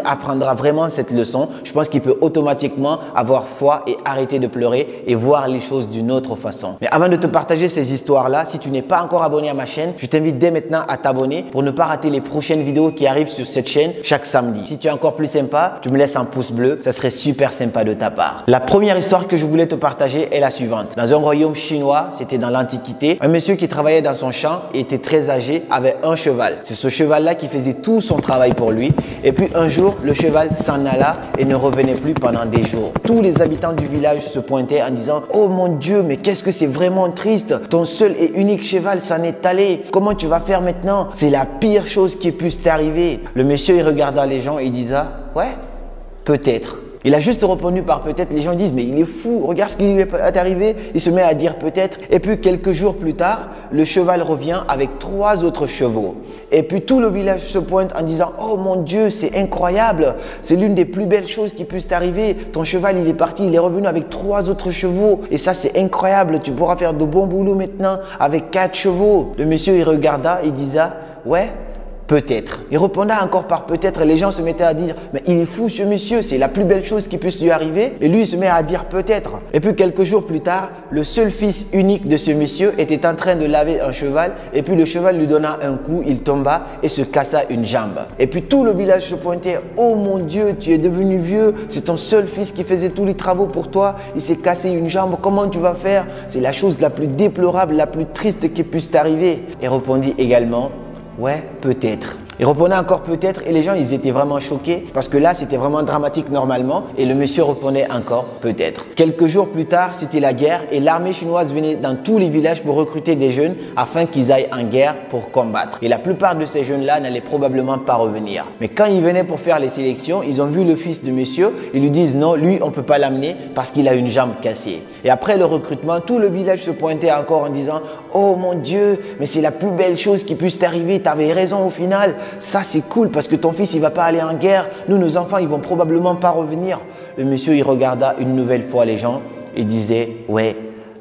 apprendra vraiment cette leçon, je pense qu'il peut automatiquement avoir foi et arrêter de pleurer et voir les choses d'une autre façon. Mais avant de te partager ces histoires-là, si tu n'es pas encore abonné à ma chaîne, je t'invite dès maintenant à t'abonner pour ne pas rater les prochaines vidéos qui arrivent sur cette chaîne chaque samedi. Si tu es encore plus sympa, tu me laisses un pouce bleu, ça serait super sympa de ta part. La première histoire que je voulais te partager est la suivante. Dans un royaume chinois, c'était dans l'Antiquité, un monsieur qui travaillait dans son champ et était très âgé avait un cheval. C'est ce cheval-là qui faisait tout son travail pour lui. Et puis un jour, le cheval s'en alla et ne revenait plus pendant des jours. Tous les habitants du village se pointaient en disant « Oh mon Dieu, mais qu'est-ce que c'est vraiment triste. Ton seul et unique cheval s'en est allé. Comment tu vas faire maintenant? C'est la pire chose qui puisse t'arriver. » Le monsieur, il regarda les gens et il disait « Ouais, peut-être. » Il a juste répondu par peut-être. Les gens disent mais il est fou, regarde ce qui lui est arrivé. Il se met à dire peut-être. Et puis quelques jours plus tard, le cheval revient avec 3 autres chevaux. Et puis tout le village se pointe en disant oh mon Dieu, c'est incroyable. C'est l'une des plus belles choses qui puissent t'arriver. Ton cheval il est parti, il est revenu avec 3 autres chevaux. Et ça c'est incroyable, tu pourras faire de bons boulots maintenant avec 4 chevaux. Le monsieur il regarda, il disait ouais. Peut-être. Il répondait encore par peut-être. Les gens se mettaient à dire mais il est fou ce monsieur, c'est la plus belle chose qui puisse lui arriver. Et lui il se met à dire peut-être. Et puis quelques jours plus tard, le seul fils unique de ce monsieur était en train de laver un cheval. Et puis le cheval lui donna un coup, il tomba et se cassa une jambe. Et puis tout le village se pointait. Oh mon Dieu, tu es devenu vieux. C'est ton seul fils qui faisait tous les travaux pour toi. Il s'est cassé une jambe. Comment tu vas faire? C'est la chose la plus déplorable, la plus triste qui puisse t'arriver. Et répondit également ouais, peut-être. Il répondait encore peut-être et les gens ils étaient vraiment choqués parce que là c'était vraiment dramatique normalement et le monsieur répondait encore peut-être. Quelques jours plus tard c'était la guerre et l'armée chinoise venait dans tous les villages pour recruter des jeunes afin qu'ils aillent en guerre pour combattre. Et la plupart de ces jeunes-là n'allaient probablement pas revenir. Mais quand ils venaient pour faire les sélections, ils ont vu le fils de monsieur, ils lui disent non, lui on ne peut pas l'amener parce qu'il a une jambe cassée. Et après le recrutement, tout le village se pointait encore en disant oh mon Dieu, mais c'est la plus belle chose qui puisse t'arriver, tu avais raison au final. Ça c'est cool parce que ton fils il va pas aller en guerre. Nous nos enfants ils vont probablement pas revenir. Le monsieur il regarda une nouvelle fois les gens et disait ouais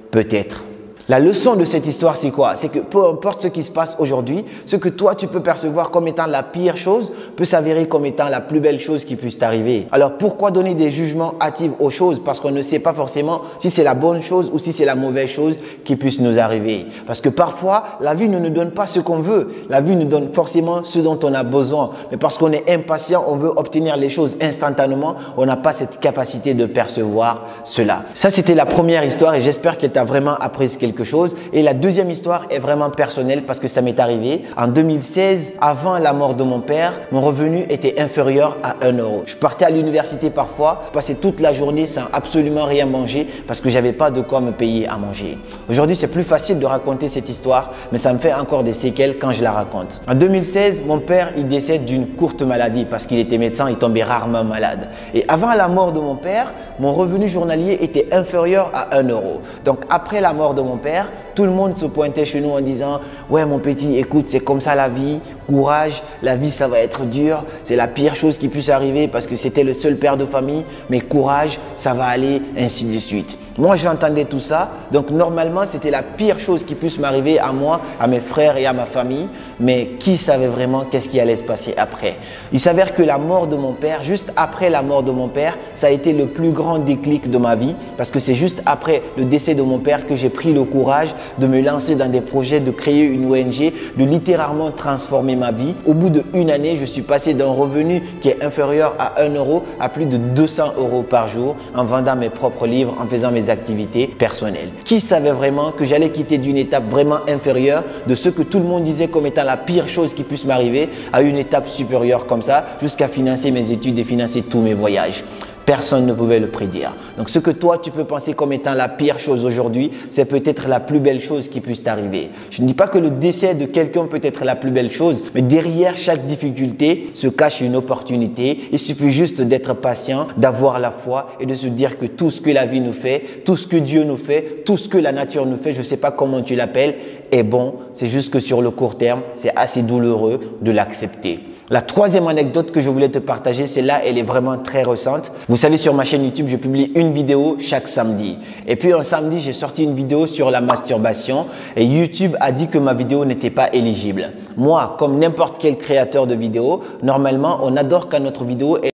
peut-être. La leçon de cette histoire, c'est quoi? C'est que peu importe ce qui se passe aujourd'hui, ce que toi tu peux percevoir comme étant la pire chose peut s'avérer comme étant la plus belle chose qui puisse t'arriver. Alors pourquoi donner des jugements hâtifs aux choses? Parce qu'on ne sait pas forcément si c'est la bonne chose ou si c'est la mauvaise chose qui puisse nous arriver. Parce que parfois, la vie ne nous donne pas ce qu'on veut. La vie nous donne forcément ce dont on a besoin. Mais parce qu'on est impatient, on veut obtenir les choses instantanément, on n'a pas cette capacité de percevoir cela. Ça, c'était la première histoire et j'espère qu'elle t'a vraiment appris quelque chose. Et la deuxième histoire est vraiment personnelle parce que ça m'est arrivé. En 2016, avant la mort de mon père, mon revenu était inférieur à 1 euro. Je partais à l'université parfois, je passais toute la journée sans absolument rien manger parce que j'avais pas de quoi me payer à manger. Aujourd'hui, c'est plus facile de raconter cette histoire, mais ça me fait encore des séquelles quand je la raconte. En 2016, mon père, il décède d'une courte maladie parce qu'il était médecin, il tombait rarement malade. Et avant la mort de mon père, mon revenu journalier était inférieur à 1 euro. Donc après la mort de mon père, tout le monde se pointait chez nous en disant « Ouais mon petit, écoute, c'est comme ça la vie, courage, la vie ça va être dur, c'est la pire chose qui puisse arriver parce que c'était le seul père de famille, mais courage, ça va aller, ainsi de suite. » Moi j'entendais tout ça, donc normalement c'était la pire chose qui puisse m'arriver à moi, à mes frères et à ma famille, mais qui savait vraiment qu'est-ce qui allait se passer après? Il s'avère que la mort de mon père, juste après la mort de mon père, ça a été le plus grand déclic de ma vie parce que c'est juste après le décès de mon père que j'ai pris le courage de me lancer dans des projets, de créer une ONG, de littéralement transformer ma vie. Au bout d'1 année, je suis passé d'un revenu qui est inférieur à 1 euro à plus de 200 euros par jour en vendant mes propres livres, en faisant mes activités personnelles. Qui savait vraiment que j'allais quitter d'une étape vraiment inférieure de ce que tout le monde disait comme étant la pire chose qui puisse m'arriver à une étape supérieure comme ça jusqu'à financer mes études et financer tous mes voyages? Personne ne pouvait le prédire. Donc ce que toi tu peux penser comme étant la pire chose aujourd'hui, c'est peut-être la plus belle chose qui puisse t'arriver. Je ne dis pas que le décès de quelqu'un peut être la plus belle chose, mais derrière chaque difficulté se cache une opportunité. Il suffit juste d'être patient, d'avoir la foi et de se dire que tout ce que la vie nous fait, tout ce que Dieu nous fait, tout ce que la nature nous fait, je ne sais pas comment tu l'appelles, est bon. C'est juste que sur le court terme, c'est assez douloureux de l'accepter. La troisième anecdote que je voulais te partager, celle-là, elle est vraiment très récente. Vous savez, sur ma chaîne YouTube, je publie une vidéo chaque samedi. Et puis un samedi, j'ai sorti une vidéo sur la masturbation et YouTube a dit que ma vidéo n'était pas éligible. Moi, comme n'importe quel créateur de vidéos, normalement, on adore quand notre vidéo est